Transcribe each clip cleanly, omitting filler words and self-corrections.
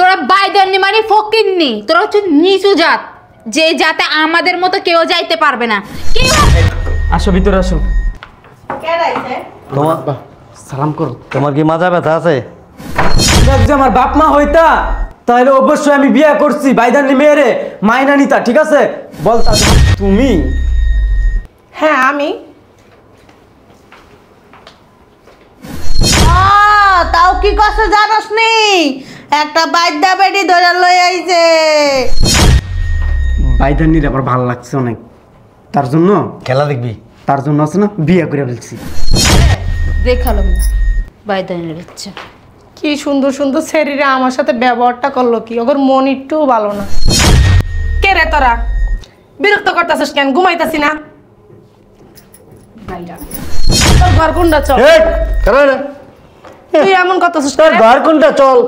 তোরা বাইদানি মানে ফকিন্নি, তোরা হচ্ছে নিচু জাত, যে জাতে আমাদের মতো কেউ যাইতে পারবে না। কি আসো ভিতরে আসো। কে রাইছে? তোমার সালাম করো। তোমার কি মাজা ব্যথা আছে? যে আমার বাপ মা হইতা তাহলে অবশ্যই আমি বিয়ে করছি বাইদানি মেয়েরে মাইনা নিতা, ঠিক আছে? বলতা তুমি। হ্যাঁ আমি। তাও কি কথা জানোস নি? একটা বাইদা বেটি ধরে লই আইছে। বাইদানির আবার ভালো লাগছে অনেক, তার জন্য খেলা দেখবি? তার জন্য আছে না বিয়ে করে ফেলছি। দেখালাম বাইদানির ইচ্ছা। কি সুন্দর সুন্দর শরীরে আমার সাথে ব্যবহারটা করলো, কি ওর মন একটু ভালো না। কে রে তোরা? বিরক্ত করতেছিস কেন? ঘুমাইতাছি না। তোর ঘর কোনটা? চল। তুই এমন করতেছিস তোর ঘর কোনটা? চল।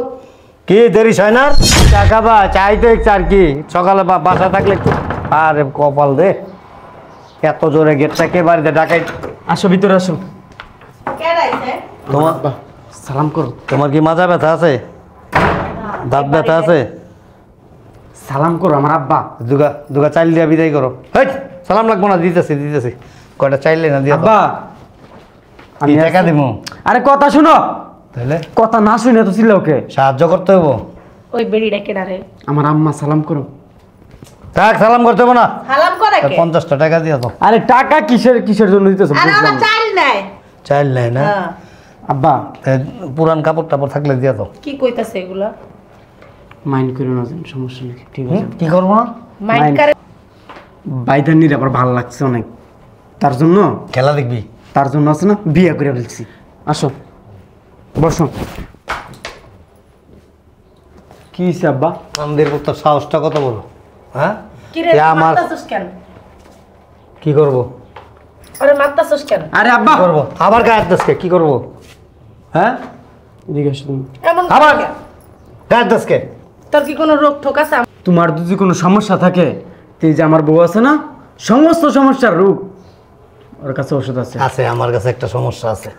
কি দেরি হয় না? চা খাবা? চাইতে আর কি সকালে বাসা থাকলে। আরে কপাল দে, এত জোরে গেটটা কে বাড়িতে ডাকাই। আসো ভিতরে আসো। কে রাইছে? তোমার সালাম করো। তোমার কি মাজা ব্যথা আছে? দাঁত ব্যথা আছে? সালাম করো আমার আব্বা। দুগা দুগা চাইল দিয়া বিদায় করো। হেই, সালাম লাগবো না, দিতেছি কয়টা চাইলে না দিয়া। আব্বা আমি টাকা দিব। আরে কথা শুনো। তাহলে কথা না শুনে তো ছিল ওকে সাহায্য করতে হবো। ওই বেড়িটা কে রে? আমার আম্মা। সালাম করো। থাক, সালাম করতে হবো না। হালাম করে কে? 50টা টাকা দিয়া তো। আরে টাকা কিসের জন্য দিতেছো? আরে ওরা চাইল নাই। চাইল নাই না? হ্যাঁ। আব্বা পুরান কাপড় টাপড় থাকলে দিয়া তো। কি কইতাছে এগুলা? মাইন্ড করো না, সমস্যা নেই, ঠিক আছে? কি করবো না? মাইন্ড করে। বাইদানির আবার ভালো লাগছে অনেক, তার জন্য খেলা দেখবি? তার জন্য আছে না বিয়ে করে ফেলছি। আসো বসো। কি হইছে আব্বা? আমাদের তোর সাহসটা কত বড়? হ্যাঁ, কি রে মারতাছস কেন? কি করবো? আরে মারতাছস কেন? আরে আব্বা কি করবো? আবার গায়ের দেশকে কি করবো? হ্যাঁ, এদিকে আসো তুমি। এমন আবার করে? গায়ের দেশকে। তোর কি কোনো রোগ ঠোক আছে? তোমার যদি কোনো সমস্যা থাকে তো এই যে আমার বউ আছে না, সমস্ত সমস্যার রোগ ওর কাছে ওষুধ আছে। আছে, আমার কাছে একটা সমস্যা আছে।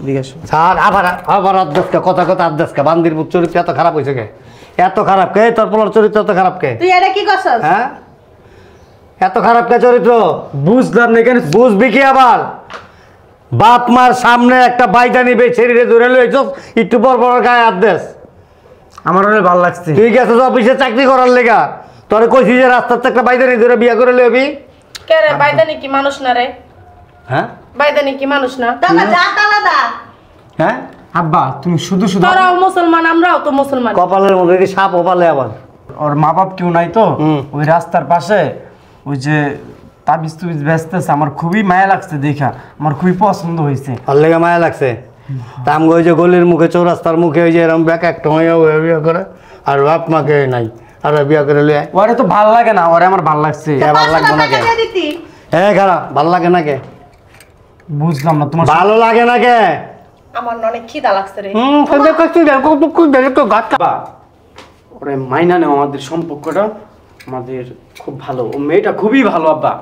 এদিকে আসো। স্যার আবার আবার আদেশকে কথা আদেশকে বান্দির চরিত্র এত খারাপ হয়েছে কে? এত খারাপ কে? তোর পোলার চরিত্র এত খারাপ কে? তুই এটা কি করছস? হ্যাঁ, এত খারাপ কে চরিত্র? বুঝলাম না কেন। বুঝবি কি আবার? বাপ মার সামনে একটা বাইদানি ছেড়ে ধরে লইছ, একটু বড় বড় গায়ে আদেশ। আমার অনেক ভালো লাগছে। তুই গেছিস অফিসে চাকরি করার লেগা, তোরে কইছি যে রাস্তার থেকে একটা বাইদানি ধরে বিয়া করে লইবি। কে রে? বাইদানি কি মানুষ না রে? হ্যাঁ, বাইদানি কি মানুষ না? দাদা যা আলাদা। হ্যাঁ, আব্বা তুমি শুধু তোরাও মুসলমান, আমরাও তো মুসলমান। কপালের মধ্যে কি সাপ ওপালে আবার? ওর মা বাপ কেউ নাই তো, হুম। ওই রাস্তার পাশে ওই যে তাবিজ তুবিজ বেচতেছে, আমার খুবই মায়া লাগছে দেখা, আমার খুবই পছন্দ হয়েছে। আর লেগে মায়া লাগছে। তাম ওই যে গলির মুখে চৌরাস্তার মুখে ওই যে এরকম ব্যাক একটা হয়ে বিয়ে করে, আর বাপ মাকে নাই, আর বিয়া করে লিয়ে ওরে তো ভাল লাগে না, ওরে আমার ভাল লাগছে। ভালো লাগবে না কে? হ্যাঁ, খারাপ ভালো লাগে না কে? বুঝলাম না তোমার। ভালো লাগে না কে? আমার অনেক খিদা লাগছে রে। বাবা, ওরে মাইনা নেও, আমাদের সম্পর্কটা আমাদের খুব ভালো, ও মেয়েটা খুবই ভালো আব্বা।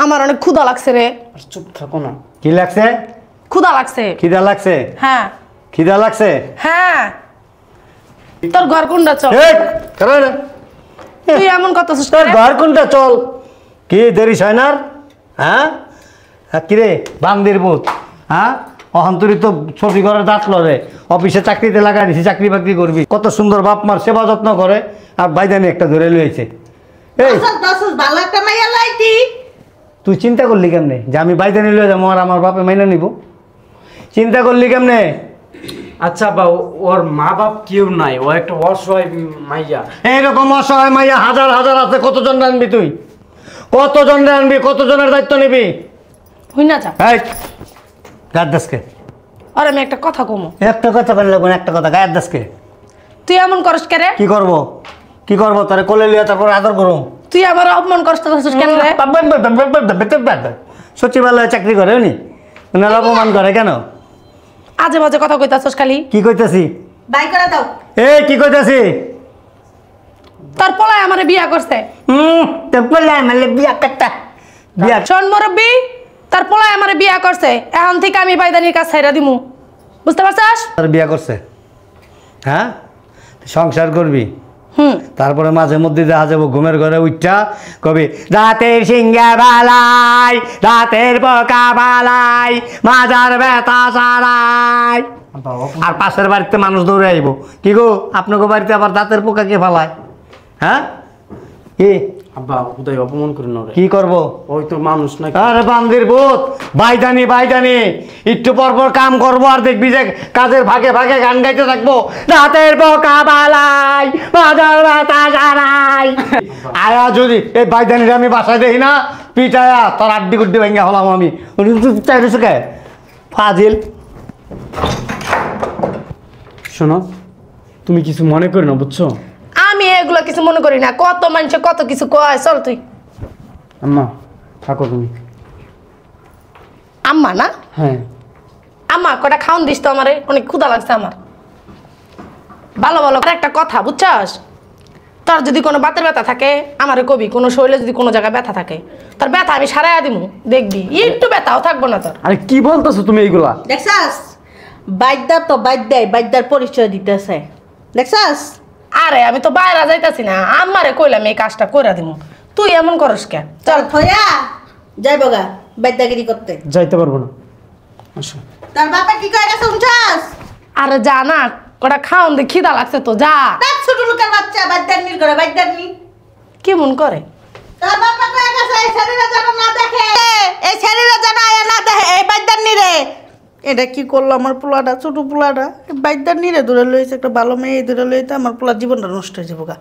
আমার অনেক ক্ষুধা লাগছে রে। আর চুপ থাকো না। কি লাগছে? ক্ষুধা লাগছে। খিদা লাগছে? হ্যাঁ খিদা লাগছে? হ্যাঁ। তোর ঘর কোনটা? চল। তুই এমন করতেছিস তোর কেন? ঘর কোনটা? চল। কি দেরি হয় না? হ্যাঁ, কিরে বান্দির বুত? হ্যাঁ, অহন্তরিত তো ছবি করে দাঁত লড়ে, অফিসে চাকরিতে লাগাই দিছি, চাকরি বাকরি করবি। কত সুন্দর বাপ মার সেবা যত্ন করে, আর বাইদানি একটা ধরে লইছে। এই ভালো একটা মাইয়া লাইতি। তুই চিন্তা করলি কেমনে যে আমি বাইদানি লয়ে যাবো আর আমার বাপে মাইনে নিব? চিন্তা করলি কেমনে? আচ্ছা আব্বা, ওর মা বাপ কেউ নাই, ও একটা অসহায় মাইয়া। এইরকম অসহায় মাইয়া হাজার হাজার আছে। কতজন আনবি তুই? কতজন আনবি? কতজনের দায়িত্ব নিবি? হই না যা। এই গায়ের দেশকে। আর আমি একটা কথা কমু। একটা কথা বলে লাগবে না, একটা কথা। গায়ের দেশকে তুই এমন করস কেন রে? কি করবো? কি করবো? তোরে কোলে লিয়া তারপর আদর করুম। তুই আবার অপমান করছিস কেন রে? সচিবালয়ে চাকরি করে উনি, উনার অপমান করে কেন? আজে বাজে কথা কইতাছস খালি। কি কইতাছি? বাই করে দাও। এই কি কইতাছি? তোর পোলায় আমারে বিয়া করছে। তোর পোলায় মানে বিয়া করতা? বিয়া শোন মুরব্বি, তার পোলায় আমারে বিয়া করছে, এখন থেকে আমি বাইদানির কাছে ছাইরা দিমু। বুঝতে পারছস? তার বিয়া করছে? হ্যাঁ, সংসার করবি, হুম তারপরে মাঝে মধ্যে দেখা যাবো ঘুমের ঘরে উঠটা কবি রাতের সিংহা বালাই, রাতের পোকা বালাই, মাজার ব্যথা সারাই। আর পাশের বাড়িতে মানুষ দৌড়ে আইব, কি গো আপনাকে বাড়িতে আবার দাঁতের পোকা কে ফালায়? হ্যাঁ কি আব্বা উদয় অপমান করে না কি করবো? ওই তো মানুষ নাকি। আরে বান্দির ভূত, বাইদানি বাইদানি, একটু পর পর কাম করবো আর দেখবি যে কাজের ভাগে ভাগে গান গাইতে থাকবো। রাতের পোকা বালাই, মাজার ব্যথা সারাই। আয়া যদি এই বাইদানির আমি বাসায় দেখি না, পিটায়া তোর আড্ডি গুড্ডি ভেঙে হলাম আমি। চাইছো কে ফাজিল? শোনো, তুমি কিছু মনে করো না, বুঝছো? আমি এগুলো কিছু মনে করি না, কত মানুষ কত কিছু কয়। চল তুই। আম্মা থাকো তুমি। আম্মা না? হ্যাঁ আম্মা কটা খাওন দিস তো, আমারে অনেক ক্ষুধা লাগছে আমার। ভালো ভালো আর একটা কথা বুঝছস, তোর যদি কোনো বাতের ব্যথা থাকে আমারে কবি, কোনো শরীরে যদি কোনো জায়গায় ব্যথা থাকে, তোর ব্যথা আমি সারাইয়া দিমু, দেখবি একটু ব্যথাও থাকবো না তোর। আরে কি বলতেছো তুমি এইগুলা? দেখছাস বাইদ্যা তো বাইদ্যাই বাইদ্যার পরিচয় দিতেছে, দেখছাস? আরে আমি তো বাইরে যাইতাছি না, আমারে কইলাম এই কাজটা কইরা দিমু, তুই এমন করস কেন? চল থইয়া যাই বগা বাইদ্যাগিরি করতে। যাইতে পারবো না, আসো। তার বাপা কি কয় গেছে শুনছাস? আরে যা না, কটা খাওন দে, খিদা লাগছে তো, যা। দেখ ছোট লোকের বাচ্চা বাইদ্যাগিরি করে, বাইদ্যাগিরি কেমন করে? তার বাপা কয় গেছে এই শরীরে যেন না দেখে, এই শরীরে যেন আয়া না দেখে এই বাইদ্যাগিরি রে। এটা কি করলো আমার পোলাটা, ছোট পোলাটা বাইদ্যাগিরি রে দূরে লইছে, একটা ভালো মেয়ে দূরে লইতে আমার পোলার জীবনটা নষ্ট হয়ে যাবো গা,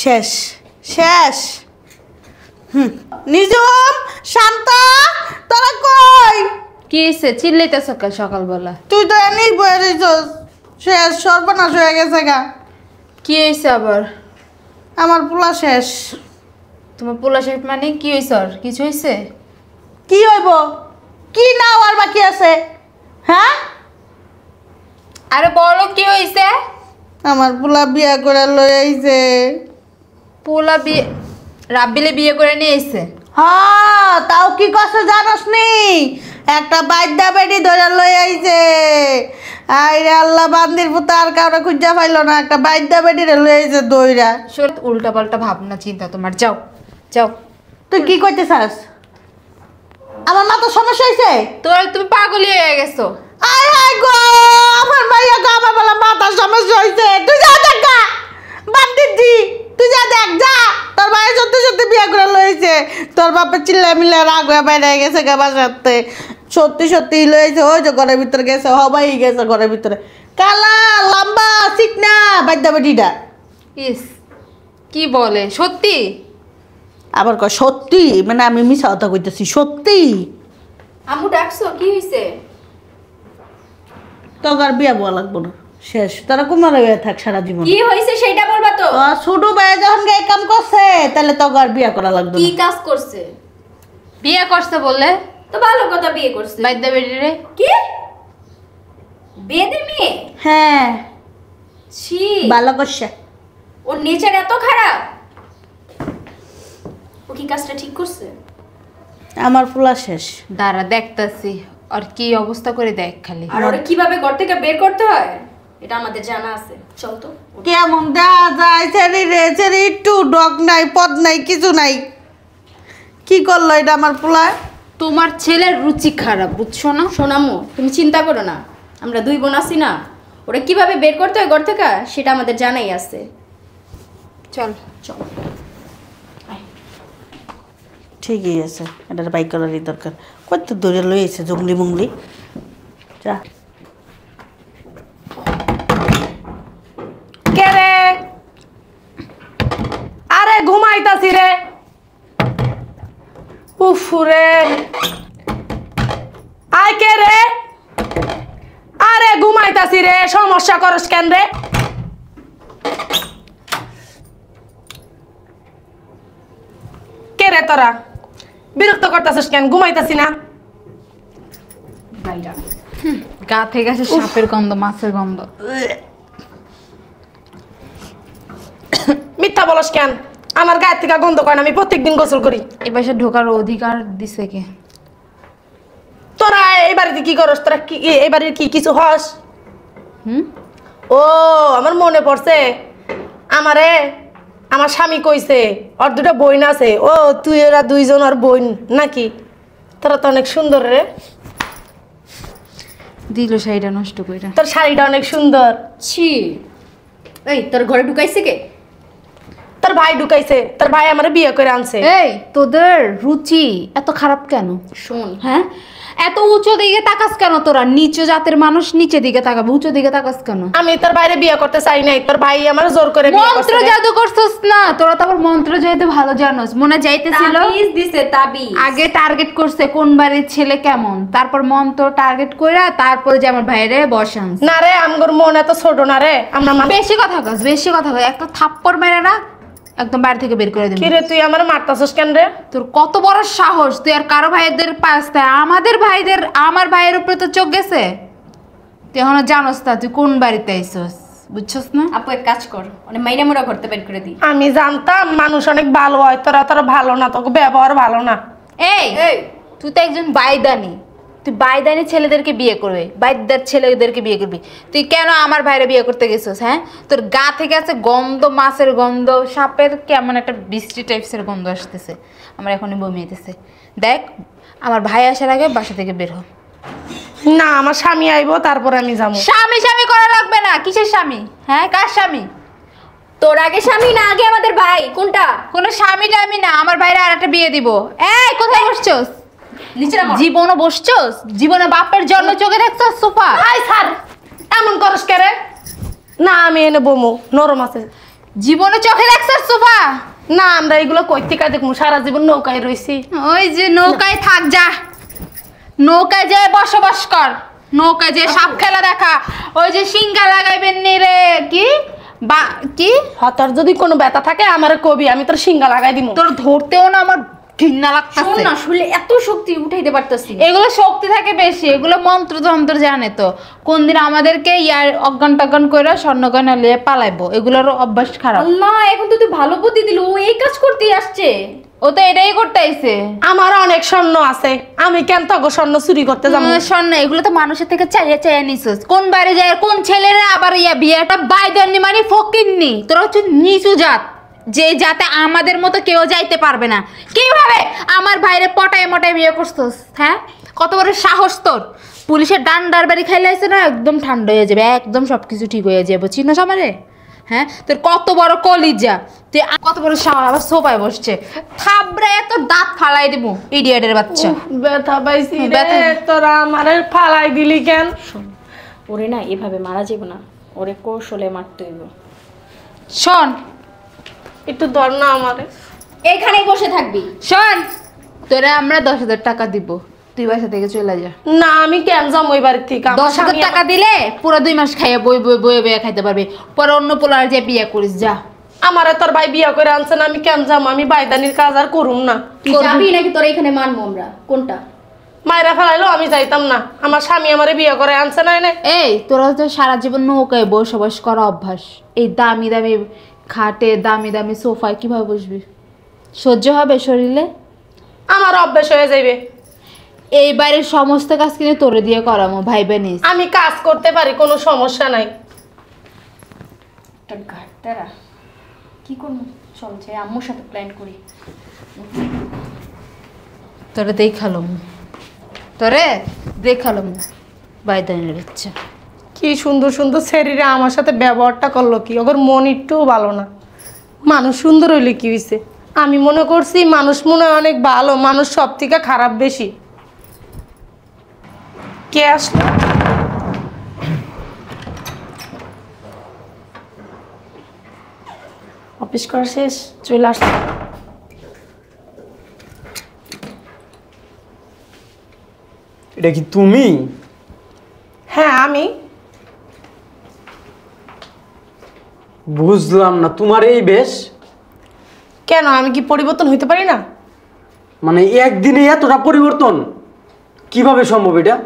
শেষ শেষ। নিজম শান্ত, তোরা কই? কি হয়েছে চিল্লাইতেছ কাল সকালবেলা? তুই তো এনেই বয়ে রইছস, শেষ সর্বনাশ হয়ে গেছে গা। কি হয়েছে আবার? আমার পোলা শেষ। তোমার পোলা শেষ মানে কি হয়েছে? আর কিছু হয়েছে? কি হইব? কি না আর বাকি আছে? হ্যাঁ আরে বলো কি হয়েছে? আমার পোলা বিয়া করে লই আইছে। পোলা বিয়ে রাব্বিলে বিয়ে করে নিয়ে এসেছে? হ্যাঁ তাও কি কষ্ট জানোস নি? একটা বাইদ্যা বেটি ধরে লই আইছে। আইরে আল্লাহ, বান্দির পুতা আর কাউরে খুঁজা পাইলো না, একটা বাইদ্যা বেটি রে লই আইছে দইরা। শোন, উল্টা পাল্টা ভাবনা চিন্তা তোমার, যাও যাও। তুই কি করতে চাস? আমার মাথা সমস্যা হইছে? তুমি পাগলি হয়ে গেছো। আয় হায় গো, আমার ভাইয়া গো, আমার বলা মাথার সমস্যা হইছে। তুই যা দেখ গা, বান্দির জি, তুই যা দেখ যা। তোর ভাই সত্যি সত্যি বিয়া করে লইছে। তোর বাপের চিল্লা মিল্লা রাগ হয়ে বাইরে গেছে গা বাসাতে। সত্যি সত্যি লইছে, ওই যে ঘরের ভিতরে গেছে, হবাই গেছে ঘরের ভিতরে। কালা লম্বা চিকনা বাদ্যা বেটিটা। ইস, কি বলে সত্যি? আবার কয় সত্যি, মানে আমি মিছা কথা কইতেছি, সত্যি। আম্মু ডাকছো, কি হয়েছে? তোর আর বিয়া বয়া লাগবো না, শেষ। তোরা কুমার হয়ে থাক সারা জীবন। কি হয়েছে সেটা বলবা তো। ছোট ভাই যখন এই কাম করছে, তাহলে তোকে আর বিয়া করা লাগবে কি না। কাজ করছে? বিয়ে করছে বললে তো ভালো কথা, বিয়ে করছে বাইদ্যা বেটিরে। কি বেদে মেয়ে? হ্যাঁ ছি, ভালো করছে। ওর নেচার এত খারাপ? ও কি কাজটা ঠিক করছে? আমার ফুলা শেষ। দাঁড়া দেখতাছি আর কি অবস্থা করে দেখ খালি। আর ওরা কিভাবে ঘর থেকে বের করতে হয় এটা আমাদের জানা আছে, চল তো। কেমন দেখা যায় ছেড়ি রে, ছেড়ি একটু ডগ নাই, পদ নাই, কিছু নাই। কি করলো এটা আমার ফুলা? তোমার ছেলের রুচি খারাপ, বুঝছো না? সোনামু, তুমি চিন্তা করো না, আমরা দুই বোন আছি না, ওরা কিভাবে বের করতে হয় ঘর থেকে সেটা আমাদের জানাই আছে। চল চল। ঠিকই আছে, এটার বাইক করারই দরকার। কত দূরে লইছে জঙ্গলি মঙ্গলি। যা কে রে? আরে ঘুমাইতাছি রে। উফ রে, আয় কে রে? আরে ঘুমাইতাছি রে, সমস্যা করস কেন রে? কে রে তোরা? বিরক্ত করতেছিস কেন? ঘুমাইতাছি না। বাইরা গা থেকে আসে সাপের গন্ধ, মাছের গন্ধ। মিথ্যা বলস কেন? আমার গায়ের থেকে গন্ধ কয় না, আমি প্রত্যেকদিন গোসল করি। এ বাসায় ঢোকার অধিকার দিছে কে? তোরা এই বাড়িতে কি করস? তোরা কি এই বাড়ির কি কিছু হস? হুম, ও আমার মনে পড়ছে, আমারে আমার স্বামী কইছে ওর দুটো বোন আছে। ও তুই ওরা দুইজন আর বোন নাকি? তোরা তো অনেক সুন্দর রে, দিল শাড়িটা নষ্ট কইরা। তোর শাড়িটা অনেক সুন্দর। ছি, এই তোর ঘরে ঢুকাইছে কে? তোর ভাই ঢুকাইছে, তোর ভাই আমারে বিয়ে করে আনছে। এই তোদের রুচি এত খারাপ কেন? শোন, হ্যাঁ, এত উঁচু দিকে তাকাস কেন তোরা? নিচু জাতের মানুষ নিচে দিকে তাকাবে, উঁচু দিকে তাকাস কেন? আমি তোর বাইরে বিয়ে করতে চাই নাই, তোর ভাই আমার জোর করে বিয়ে মন্ত্র করছে রে। জাদু করছস না তোরা, তো আবার মন্ত্র জাদু ভালো জানোস। মনে যাইতেছিল তাবিজ দিছে তাবিজ। আগে টার্গেট করছে কোন বাড়ির ছেলে কেমন, তারপর মন্ত্র টার্গেট কইরা তারপর যে আমার ভাইরে বসান। না রে, আমগর মন এত ছোট না রে, আমরা বেশি কথা কস, বেশি কথা কস, একটা থাপ্পড় মেরে না একদম বাড়ি থেকে বের করে দিবি। কি রে তুই আমার মারতাছস কেন রে? তোর কত বড় সাহস, তুই আর কারো ভাইদের পাস্তা আমাদের ভাইদের, আমার ভাইয়ের উপরে তো চোখ গেছে। তুই এখনো জানোস না তুই কোন বাড়িতে আইছস, বুঝছস না? আপু এক কাজ কর, অনেক মাইনা মোরা করতে বের করে দিই। আমি জানতাম মানুষ অনেক ভালো হয়, তোরা তোরা ভালো না, তোকে ব্যবহার ভালো না। এই তুই তো একজন বাইদানি, তুই বাইদানি ছেলেদেরকে বিয়ে করবে, বাইদার ছেলেদেরকে বিয়ে করবি। তুই কেন আমার ভাইরে বিয়ে করতে গেছিস? হ্যাঁ, তোর গা থেকে আছে গন্ধ, মাছের গন্ধ, সাপের কেমন একটা বৃষ্টি টাইপসের গন্ধ আসতেছে, আমার এখনই বমি হইতেছে। দেখ, আমার ভাই আসার আগে বাসা থেকে বের হ। না, আমার স্বামী আইবো তারপর আমি যাবো। স্বামী স্বামী করা লাগবে না। কিসের স্বামী? হ্যাঁ, কার স্বামী? তোর আগে স্বামী না আগে আমাদের ভাই? কোনটা? কোনো স্বামী টামি না, আমার ভাইরে আর একটা বিয়ে দিব। এই কোথায় বসছস? নিচে নামো। জীবনও বসছস? জীবনে বাপের জন্ম চোখে দেখছস? সোফা আই স্যার, এমন করস কে রে? না, আমি এনে বমু, নরম আছে। জীবনে চোখে দেখছস সোফা? না, আমরা এগুলো কইতিকা দেখমু, সারা জীবন নৌকায় রইছি। ওই যে নৌকায় থাক, যা নৌকায় যেয়ে বসবাস কর, নৌকায় যে সাপ খেলা দেখা, ওই যে সিংহা লাগাইবেন নি রে, কি বা কি তোর যদি কোনো ব্যথা থাকে আমারে কবি, আমি তোর সিঙ্গা লাগাই দিমু। তোর ধরতেও না আমার ঘৃণা শোন লাগতেছে। না, শুনলে এত শক্তি উঠাইতে পারতাছি। এগুলো শক্তি থাকে বেশি, এগুলো মন্ত্র তন্ত্র জানে তো। কোন দিন আমাদেরকে ইয়ার অজ্ঞান টজ্ঞান করে স্বর্ণগয়না লিয়ে পালাইবো, এগুলোর অভ্যাস খারাপ। আল্লাহ, এখন তো তুই ভালো বুদ্ধি দিল, ও এই কাজ করতেই আসছে। ও তো এটাই করতে আইছে। আমার অনেক স্বর্ণ আছে, আমি কেন তোকে স্বর্ণ চুরি করতে যাবো? স্বর্ণ এগুলো তো মানুষের থেকে চাইয়া চাইয়া নিছিস। কোন বাড়ি যায় কোন ছেলেরা আবার ইয়া বিয়েটা বাইদানি মানে ফকিন্নি। তোরা হচ্ছে নিচু জাত, যে জাতে আমাদের মতো কেউ যাইতে পারবে না। কিভাবে আমার ভাইরে পটায় মটায় বিয়ে করছস? হ্যাঁ, কত বড় সাহস তোর! পুলিশের ডান্ডার বাড়ি খাইলে আসছে না, একদম ঠান্ডা হয়ে যাবে, একদম সবকিছু ঠিক হয়ে যাবে। চিনোস আমারে? হ্যাঁ, তোর কত বড় কলিজা, তুই কত বড় সাহস আবার সোফায় বসছে, থাবড়ে এত দাঁত ফালাই দিব ইডিয়েটের বাচ্চা। ব্যথা পাইছি ব্যথা। রে, তোরা আমারে ফালাই দিলি কেন? ওরে না এভাবে মারা যাবে না, ওরে কৌশলে মারতে হইব। শোন একটু ধর না আমারে। এখানেই বসে থাকবি। শোন, তোরা আমরা 10,000 টাকা দিব, তুই বাসা থেকে চলে যা। না, আমি কেন যাবো ওই বাড়ির থেকে? আমার 10,000 স্বামী টাকা দিলে পুরো 2 মাস খাইয়া বয়ে বয়ে খাইতে পারবি, পরে অন্য পোলার যে বিয়ে করিস যা। আমারে তোর ভাই বিয়ে করে আনছে না, আমি কেন যাবো? আমি বাইদানির কাজ আর করুম না। তুই যাবি নাকি তোর এখানে মানবো আমরা? কোনটা? মায়েরা ফেলাইলো আমি যাইতাম না, আমার স্বামী আমারে বিয়ে করে আনছে না এনে। এই তোরা তো সারা জীবন নৌকায় বসবাস করা অভ্যাস, এই দামি দামি খাটে দামি দামি সোফায় কিভাবে বসবি? সহ্য হবে শরীরে? আমার অভ্যাস হয়ে যাইবে। এই বাড়ির সমস্ত কাজ কিনে তোরে দিয়ে করামো, ভাইবে নিস। আমি কাজ করতে পারি, কোনো সমস্যা নাই। একটা ঘাটতারা কি করবো, চল যাই আম্মুর সাথে প্ল্যান করি। তোরে দেখালাম, তোরে দেখালাম বাইদানের ইচ্ছা। কি সুন্দর সুন্দর শরীরে আমার সাথে ব্যবহারটা করলো, কি ওর মন একটুও ভালো না। মানুষ সুন্দর হইলে কি হয়েছে? আমি মনে করছি মানুষ মনে হয় অনেক ভালো, মানুষ সব থেকে খারাপ বেশি। কে আসলো? অফিস করা শেষ, চলে আসলো। এটা কি তুমি? হ্যাঁ আমি। বুঝলাম না, তোমার এই বেশ? কেন, আমি কি পরিবর্তন হইতে পারি না? মানে একদিনে এতটা পরিবর্তন কিভাবে সম্ভব এটা?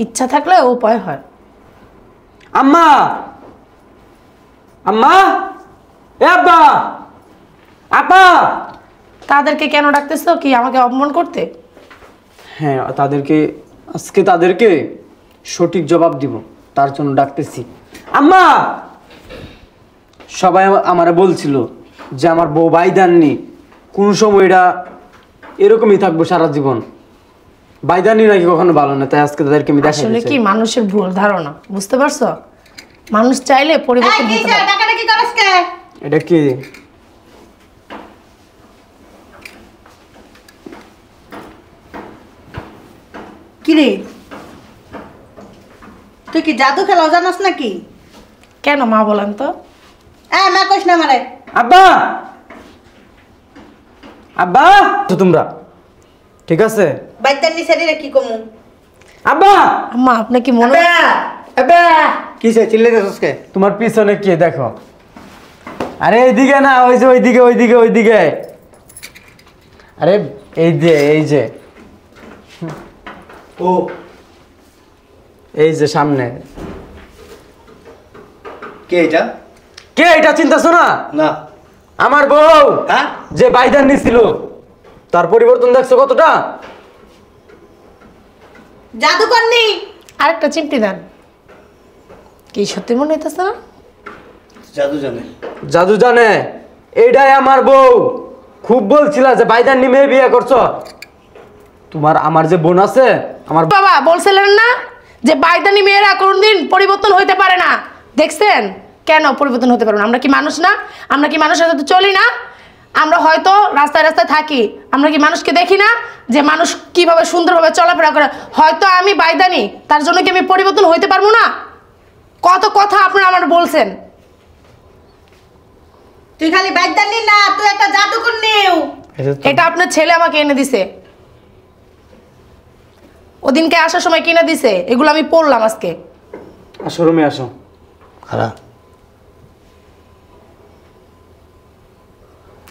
ইচ্ছা থাকলে উপায় হয়। আম্মা, আম্মা, এ আব্বা, আপা। তাদেরকে কেন ডাকতেছো? কি আমাকে অপমান করতে? হ্যাঁ, আজকে তাদেরকে সঠিক জবাব দিব, তার জন্য ডাকতেছি। আম্মা, সবাই আমারে বলছিল যে আমার বউ বাইদাননি, কোন সময় এটা এরকমই থাকবো সারা জীবন। বাইদাননি নাকি কখনো ভালো না, তাই আজকে তাদেরকে আমি দেখাই আসলে কি দিয়েছি। মানুষের ভুল ধারণা, বুঝতে পারছো? মানুষ চাইলে পরিবর্তন হতে পারে। টাকাটা কি করস কে? এটা কি কি রে, তুই কি জাদু খেলাও জানাস নাকি? কেন মা বলেন তো? মা কইস না আমারে। আব্বা, আব্বা তো তোমরা ঠিক আছে? বাইদান নি শরীরে কি কমু? আব্বা, আম্মা আপনি কি মনে কিসে চিল্লাইতেছস কে? তোমার পিছনে কে দেখো? আরে এইদিকে না, ওই যে ওইদিকে ওইদিকে ওইদিকে। আরে এই যে ও এই যে সামনে। কে এটা? কে এটা চিন্তাছো না? না। আমার বউ হ্যাঁ? যে বাইদান নিছিল, তার পরিবর্তন দেখছো কতটা? জাদু করনি? আরেকটা চিমটি দেন। কি সত্যি মনে হইতেছে না? জাদু জানে। জাদু জানে? এইটাই আমার বউ। খুব বলছিলা যে বাইদান নি মেয়ে বিয়ে করছো। তোমার আমার যে বোন আছে, আমার বাবা বলছিলেন না যে বাইদানি মেয়েরা কোনদিন পরিবর্তন হইতে পারে না? দেখছেন কেন পরিবর্তন হতে পারবে না? আমরা কি মানুষ না? আমরা কি মানুষের সাথে চলি না? আমরা হয়তো রাস্তায় রাস্তায় থাকি, আমরা কি মানুষকে দেখি না যে মানুষ কিভাবে সুন্দরভাবে চলাফেরা করে? হয়তো আমি বাইদানি, তার জন্য কি আমি পরিবর্তন হইতে পারবো না? কত কথা আপনারা আমার বলছেন। তুই খালি বাইদান নি না, তুই একটা জাদু করনিও। এটা আপনার ছেলে আমাকে এনে দিছে, ওদিনকে আসার সময় কিনে দিছে। এগুলো আমি পড়লাম আজকে। আসো রুমে আসো। খারাপ।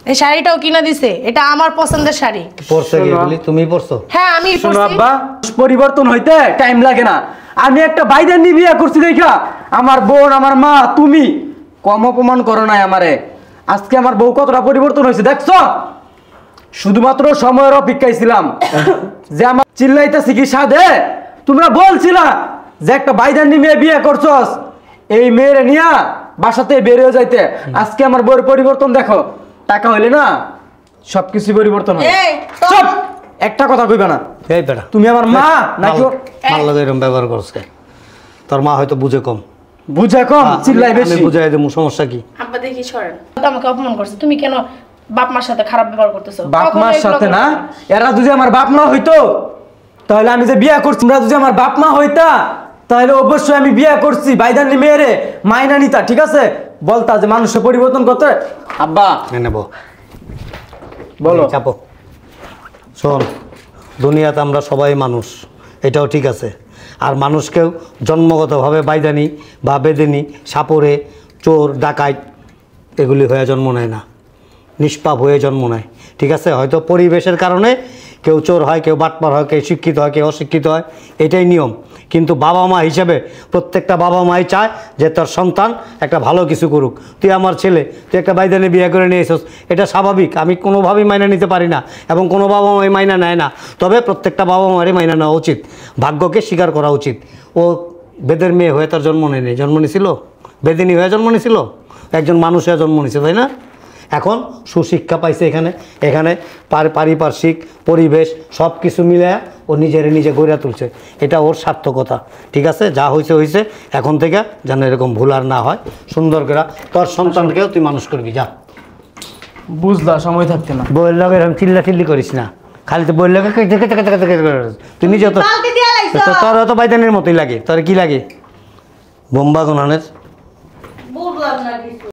এই শাড়িটাও কিনে দিছে, এটা আমার পছন্দের শাড়ি। পড়ছে কে বলি? তুমি পড়ছো? হ্যাঁ আমি শোনো পরছি। আব্বা, পরিবর্তন হইতে টাইম লাগে না। আমি একটা বাইদান নি বিয়ে করছি দেখা আমার বোন, আমার মা, তুমি কম অপমান করো নাই আমারে। আজকে আমার বউ কতটা পরিবর্তন হয়েছে দেখছো? শুধুমাত্র সময়ের অপেক্ষায় ছিলাম যে আমার চিল্লাইতেছি কি সাধে। তোমরা বলছিলা যে একটা বাইদান নি মেয়ে বিয়ে করছস, এই মেয়েরে নিয়া বাসাতে বের হয়ে যাইতে। আজকে আমার বউয়ের পরিবর্তন দেখো। টাকা হইলে না সবকিছু পরিবর্তন হয়। এই, তোর- চুপ! একটা কথা কইবা না। এই বেটা, তুমি আমার মা নাকি ও- মাল লাগে এরকম ব্যবহার করছে। তোর মা হয়তো বুঝে কম। বুঝে কম, চিল্লাই আমি বেশি। বুঝাই দেবো, সমস্যা কি? আব্বা দেখি সরেন। তো আমাকে অপমান করছে, তুমি কেন বাপ মার সাথে খারাপ ব্যবহার করতেছো? বাপ কখনো মার এগুলো সাথে করবে না, এরা যদি আমার বাপ মা হইতো তাহলে আমি যে বিয়ে করছি, তোমরা যদি আমার বাপ মা হইতা তাহলে অবশ্যই আমি বিয়ে করছি বাইদানি মেয়েরে মাইনা নিতা, ঠিক আছে? বলতা যে মানুষের পরিবর্তন করতে। আব্বা নেব বলো। চাপো। শোন, দুনিয়াতে আমরা সবাই মানুষ, এটাও ঠিক আছে। আর মানুষকেও জন্মগতভাবে বাইদানি বা বেদিনী, সাপরে, চোর, ডাকাইত এগুলি হয়ে জন্ম নেয় না, নিষ্পাপ হয়ে জন্ম নেয়, ঠিক আছে? হয়তো পরিবেশের কারণে কেউ চোর হয়, কেউ বাটপার হয়, কেউ শিক্ষিত হয়, কেউ অশিক্ষিত হয়, এটাই নিয়ম। কিন্তু বাবা মা হিসেবে প্রত্যেকটা বাবা মাই চায় যে তোর সন্তান একটা ভালো কিছু করুক। তুই আমার ছেলে, তুই একটা বাইদানে বিয়ে করে নিয়ে এসেছিস, এটা স্বাভাবিক। আমি কোনোভাবেই মাইনা নিতে পারি না এবং কোনো বাবা মাই মাইনা নেয় না। তবে প্রত্যেকটা বাবা মায়েরই মাইনা নেওয়া উচিত, ভাগ্যকে স্বীকার করা উচিত। ও বেদের মেয়ে হয়ে তার জন্ম নেয়নি, জন্ম নিয়েছিল বেদিনী হয়ে, জন্ম নিয়েছিল একজন মানুষ হয়ে জন্ম নিয়েছে, তাই না? এখন সুশিক্ষা পাইছে, এখানে পারিপার্শ্বিক পরিবেশ সব কিছু মিলে ও নিজে গড়িয়া তুলছে। এটা ওর সার্থকতা, ঠিক আছে? যা হয়েছে হয়েছে, এখন থেকে যেন এরকম ভুল আর না হয়। সুন্দর করে তোর সন্তানকেও তুই মানুষ করবি, যা। বুঝলা, সময় থাকতে না। বইয়ের লগে এরকম চিল্লি করিস না, খালি তো বইয়ের লগে তুই নিজে তো বালতি দিয়া লাইছো। তোর তো বাইদানের মতোই লাগে। তোর কি লাগে? বোম্বা গুনানের বুঝলাম না কিছু।